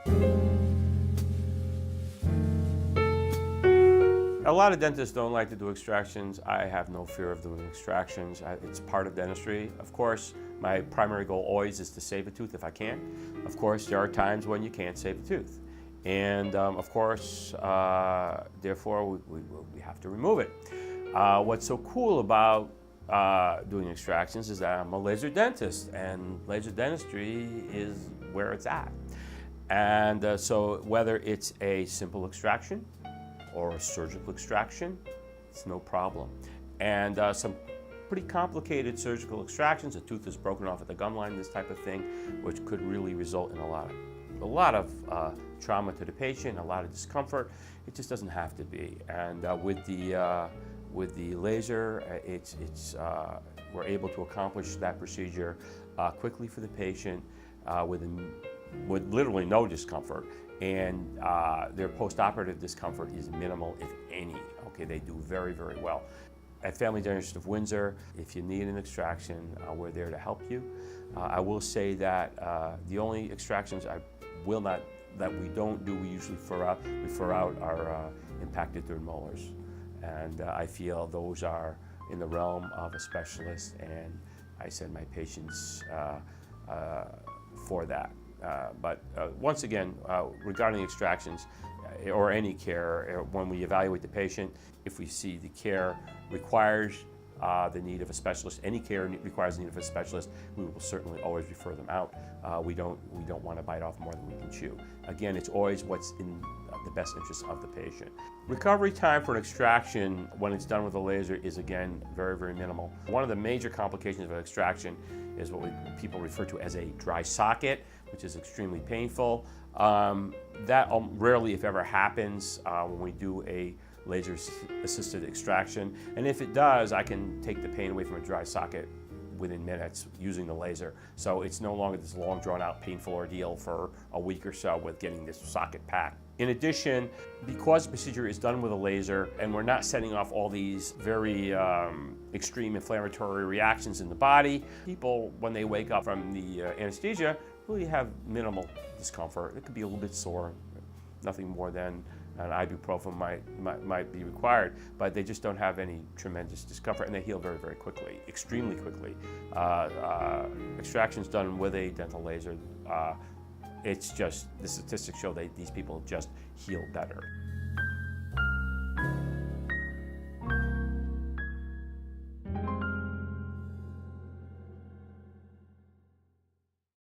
A lot of dentists don't like to do extractions. I have no fear of doing extractions. It's part of dentistry. Of course, my primary goal always is to save a tooth if I can. Of course, there are times when you can't save a tooth. And of course, therefore, we have to remove it. What's so cool about doing extractions is that I'm a laser dentist, and laser dentistry is where it's at. And so whether it's a simple extraction or a surgical extraction, it's no problem. And some pretty complicated surgical extractions, a tooth is broken off at the gum line, this type of thing, which could really result in a lot of trauma to the patient, a lot of discomfort. It just doesn't have to be. And with the laser, we're able to accomplish that procedure quickly for the patient with literally no discomfort. And their post-operative discomfort is minimal, if any. Okay, they do very, very well. At Family Dentistry of Windsor, if you need an extraction, we're there to help you. I will say that the only extractions that we don't do, we usually fur out our impacted third molars. And I feel those are in the realm of a specialist, and I send my patients for that. But once again, regarding extractions or any care, when we evaluate the patient, if we see the care requires the need of a specialist, any care requires the need of a specialist, we will certainly always refer them out. We don't want to bite off more than we can chew. Again, it's always what's in the best interest of the patient. Recovery time for an extraction when it's done with a laser is, again, very, very minimal. One of the major complications of an extraction is what people refer to as a dry socket, which is extremely painful. That rarely, if ever, happens when we do a laser-assisted extraction. And if it does, I can take the pain away from a dry socket within minutes using the laser. So it's no longer this long, drawn-out, painful ordeal for a week or so with getting this socket packed. In addition, because the procedure is done with a laser and we're not setting off all these very extreme inflammatory reactions in the body, people, when they wake up from the anesthesia, really have minimal discomfort. It could be a little bit sore, nothing more than an ibuprofen might be required, but they just don't have any tremendous discomfort, and they heal very, very quickly, extremely quickly. Extractions done with a dental laser, it's just, the statistics show that these people just heal better.